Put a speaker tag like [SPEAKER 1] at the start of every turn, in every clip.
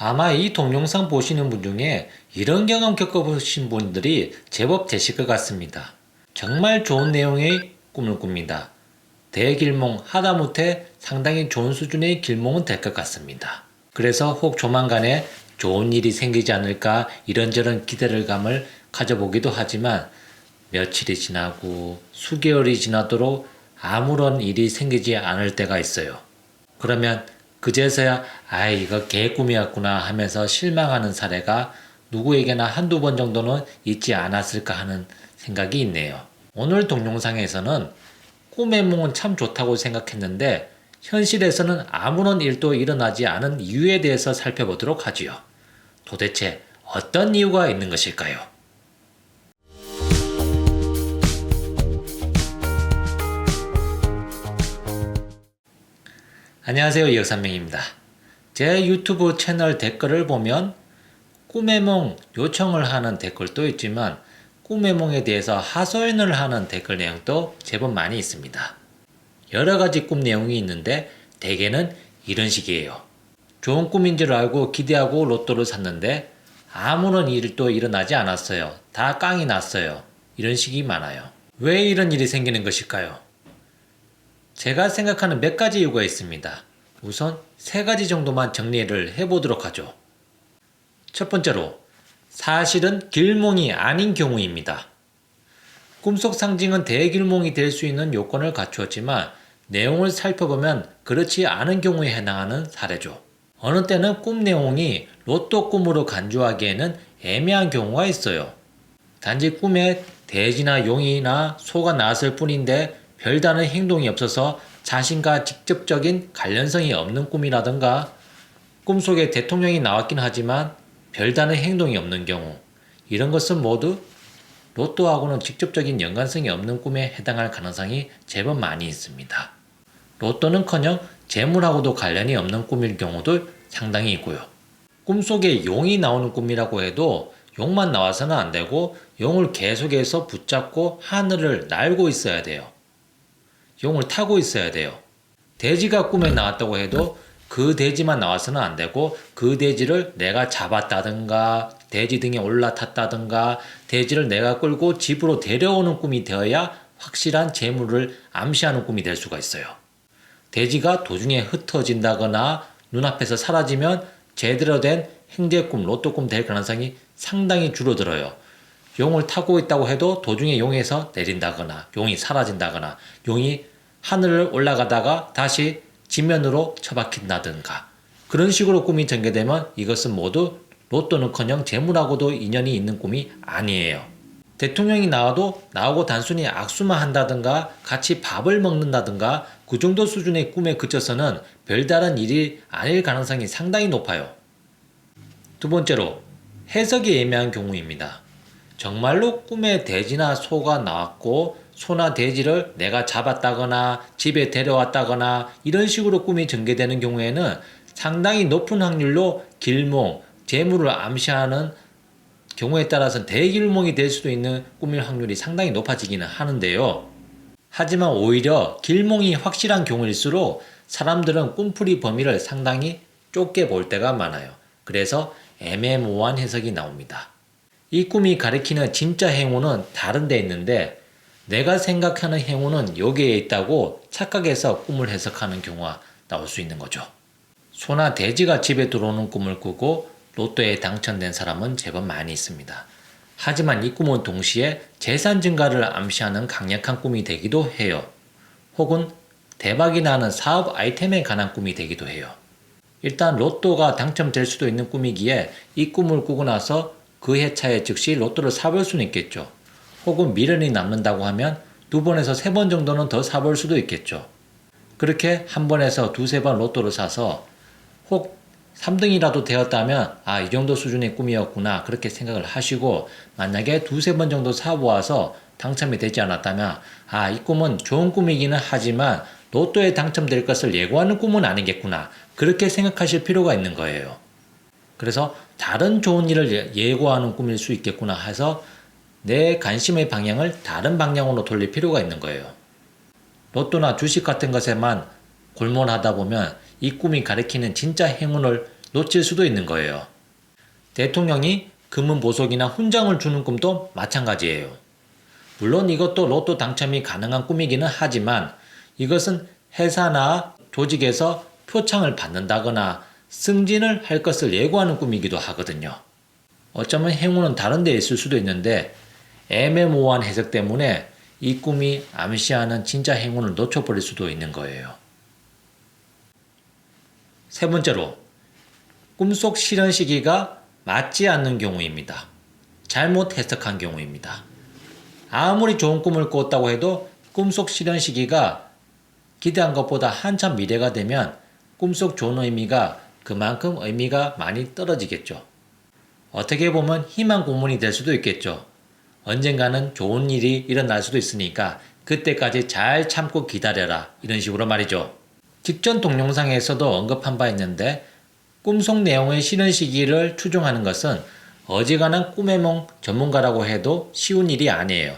[SPEAKER 1] 아마 이 동영상 보시는 분 중에 이런 경험 겪어보신 분들이 제법 되실 것 같습니다. 정말 좋은 내용의 꿈을 꿉니다. 대길몽 하다못해 상당히 좋은 수준의 길몽은 될 것 같습니다. 그래서 혹 조만간에 좋은 일이 생기지 않을까 이런저런 기대감을 가져보기도 하지만 며칠이 지나고 수개월이 지나도록 아무런 일이 생기지 않을 때가 있어요. 그러면 그제서야 이거 개꿈이었구나 하면서 실망하는 사례가 누구에게나 한두 번 정도는 있지 않았을까 하는 생각이 있네요. 오늘 동영상에서는 꿈의 몽은 참 좋다고 생각했는데 현실에서는 아무런 일도 일어나지 않은 이유에 대해서 살펴보도록 하지요. 도대체 어떤 이유가 있는 것일까요? 안녕하세요, 이혁삼명입니다. 제 유튜브 채널 댓글을 보면 꿈의 몽 요청을 하는 댓글도 있지만 꿈의 몽에 대해서 하소연을 하는 댓글 내용도 제법 많이 있습니다. 여러 가지 꿈 내용이 있는데 대개는 이런 식이에요. 좋은 꿈인 줄 알고 기대하고 로또를 샀는데 아무런 일도 일어나지 않았어요. 다 깡이 났어요. 이런 식이 많아요. 왜 이런 일이 생기는 것일까요? 제가 생각하는 몇 가지 이유가 있습니다. 우선 세 가지 정도만 정리를 해보도록 하죠. 첫 번째로, 사실은 길몽이 아닌 경우입니다. 꿈속 상징은 대길몽이 될 수 있는 요건을 갖추었지만 내용을 살펴보면 그렇지 않은 경우에 해당하는 사례죠. 어느 때는 꿈 내용이 로또 꿈으로 간주하기에는 애매한 경우가 있어요. 단지 꿈에 돼지나 용이나 소가 나왔을 뿐인데 별다른 행동이 없어서 자신과 직접적인 관련성이 없는 꿈이라든가 꿈속에 대통령이 나왔긴 하지만 별다른 행동이 없는 경우, 이런 것은 모두 로또하고는 직접적인 연관성이 없는 꿈에 해당할 가능성이 제법 많이 있습니다. 로또는커녕 재물하고도 관련이 없는 꿈일 경우도 상당히 있고요. 꿈속에 용이 나오는 꿈이라고 해도 용만 나와서는 안 되고 용을 계속해서 붙잡고 하늘을 날고 있어야 돼요. 용을 타고 있어야 돼요. 돼지가 꿈에 나왔다고 해도 그 돼지만 나와서는 안 되고 그 돼지를 내가 잡았다든가 돼지 등에 올라탔다든가 돼지를 내가 끌고 집으로 데려오는 꿈이 되어야 확실한 재물을 암시하는 꿈이 될 수가 있어요. 돼지가 도중에 흩어진다거나 눈앞에서 사라지면 제대로 된 행제꿈, 로또꿈 될 가능성이 상당히 줄어들어요. 용을 타고 있다고 해도 도중에 용에서 내린다거나 용이 사라진다거나 용이 하늘을 올라가다가 다시 지면으로 처박힌다든가 그런 식으로 꿈이 전개되면 이것은 모두 로또는커녕 재물하고도 인연이 있는 꿈이 아니에요. 대통령이 나와도 나오고 단순히 악수만 한다든가 같이 밥을 먹는다든가 그 정도 수준의 꿈에 그쳐서는 별다른 일이 아닐 가능성이 상당히 높아요. 두 번째로, 해석이 애매한 경우입니다. 정말로 꿈에 돼지나 소가 나왔고 소나 돼지를 내가 잡았다거나 집에 데려왔다거나 이런 식으로 꿈이 전개되는 경우에는 상당히 높은 확률로 길몽, 재물을 암시하는 경우에 따라서는 대길몽이 될 수도 있는 꿈일 확률이 상당히 높아지기는 하는데요. 하지만 오히려 길몽이 확실한 경우일수록 사람들은 꿈풀이 범위를 상당히 좁게 볼 때가 많아요. 그래서 애매모호한 해석이 나옵니다. 이 꿈이 가리키는 진짜 행운은 다른 데 있는데 내가 생각하는 행운은 여기에 있다고 착각해서 꿈을 해석하는 경우가 나올 수 있는 거죠. 소나 돼지가 집에 들어오는 꿈을 꾸고 로또에 당첨된 사람은 제법 많이 있습니다. 하지만 이 꿈은 동시에 재산 증가를 암시하는 강력한 꿈이 되기도 해요. 혹은 대박이 나는 사업 아이템에 관한 꿈이 되기도 해요. 일단 로또가 당첨될 수도 있는 꿈이기에 이 꿈을 꾸고 나서 그 해차에 즉시 로또를 사볼 수는 있겠죠. 혹은 미련이 남는다고 하면 2번에서 3번 정도는 더 사볼 수도 있겠죠. 그렇게 한 번에서 2-3번 로또를 사서 혹 3등이라도 되었다면 이 정도 수준의 꿈이었구나 그렇게 생각을 하시고 만약에 2-3번 정도 사보아서 당첨이 되지 않았다면 이 꿈은 좋은 꿈이기는 하지만 로또에 당첨될 것을 예고하는 꿈은 아니겠구나 그렇게 생각하실 필요가 있는 거예요. 그래서 다른 좋은 일을 예고하는 꿈일 수 있겠구나 해서 내 관심의 방향을 다른 방향으로 돌릴 필요가 있는 거예요. 로또나 주식 같은 것에만 골몰하다 보면 이 꿈이 가리키는 진짜 행운을 놓칠 수도 있는 거예요. 대통령이 금은 보석이나 훈장을 주는 꿈도 마찬가지예요. 물론 이것도 로또 당첨이 가능한 꿈이기는 하지만 이것은 회사나 조직에서 표창을 받는다거나 승진을 할 것을 예고하는 꿈이기도 하거든요. 어쩌면 행운은 다른 데 있을 수도 있는데 애매모호한 해석 때문에 이 꿈이 암시하는 진짜 행운을 놓쳐버릴 수도 있는 거예요. 세 번째로, 꿈속 실현 시기가 맞지 않는 경우입니다. 잘못 해석한 경우입니다. 아무리 좋은 꿈을 꿨다고 해도 꿈속 실현 시기가 기대한 것보다 한참 미래가 되면 꿈속 좋은 의미가 그만큼 의미가 많이 떨어지겠죠. 어떻게 보면 희망 고문이 될 수도 있겠죠. 언젠가는 좋은 일이 일어날 수도 있으니까 그때까지 잘 참고 기다려라, 이런 식으로 말이죠. 직전 동영상에서도 언급한 바 있는데 꿈속 내용의 실현 시기를 추정하는 것은 어지간한 꿈의 몽 전문가라고 해도 쉬운 일이 아니에요.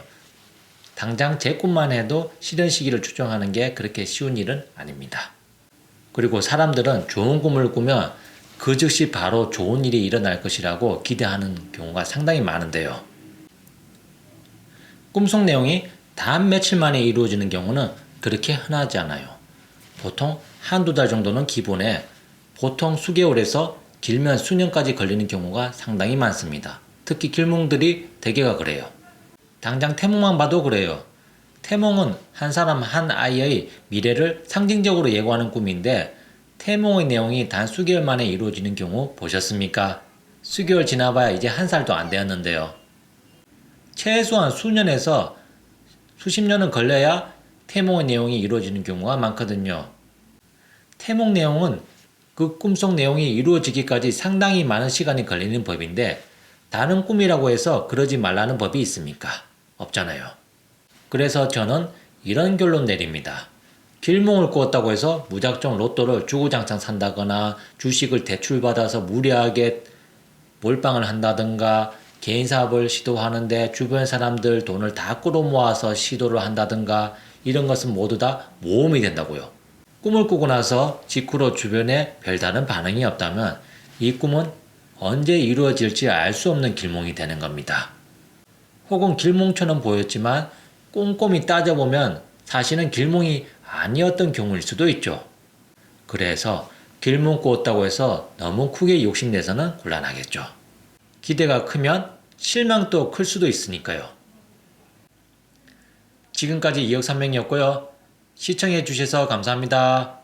[SPEAKER 1] 당장 제 꿈만 해도 실현 시기를 추정하는 게 그렇게 쉬운 일은 아닙니다. 그리고 사람들은 좋은 꿈을 꾸면 그 즉시 바로 좋은 일이 일어날 것이라고 기대하는 경우가 상당히 많은데요. 꿈속 내용이 단 며칠 만에 이루어지는 경우는 그렇게 흔하지 않아요. 보통 한두 달 정도는 기본에 보통 수개월에서 길면 수년까지 걸리는 경우가 상당히 많습니다. 특히 길몽들이 대개가 그래요. 당장 태몽만 봐도 그래요. 태몽은 한 사람 한 아이의 미래를 상징적으로 예고하는 꿈인데 태몽의 내용이 단 수개월 만에 이루어지는 경우 보셨습니까? 수개월 지나봐야 이제 한 살도 안 되었는데요. 최소한 수년에서 수십 년은 걸려야 태몽의 내용이 이루어지는 경우가 많거든요. 태몽 내용은 그 꿈속 내용이 이루어지기까지 상당히 많은 시간이 걸리는 법인데 다른 꿈이라고 해서 그러지 말라는 법이 있습니까? 없잖아요. 그래서 저는 이런 결론 내립니다. 길몽을 꾸었다고 해서 무작정 로또를 주구장창 산다거나 주식을 대출받아서 무리하게 몰빵을 한다든가 개인 사업을 시도하는데 주변 사람들 돈을 다 끌어모아서 시도를 한다든가 이런 것은 모두 다 모험이 된다고요. 꿈을 꾸고 나서 직후로 주변에 별다른 반응이 없다면 이 꿈은 언제 이루어질지 알 수 없는 길몽이 되는 겁니다. 혹은 길몽처럼 보였지만 꼼꼼히 따져보면 사실은 길몽이 아니었던 경우일 수도 있죠. 그래서 길몽 꾸었다고 해서 너무 크게 욕심내서는 곤란하겠죠. 기대가 크면 실망도 클 수도 있으니까요. 지금까지 2억 3명이었고요. 시청해 주셔서 감사합니다.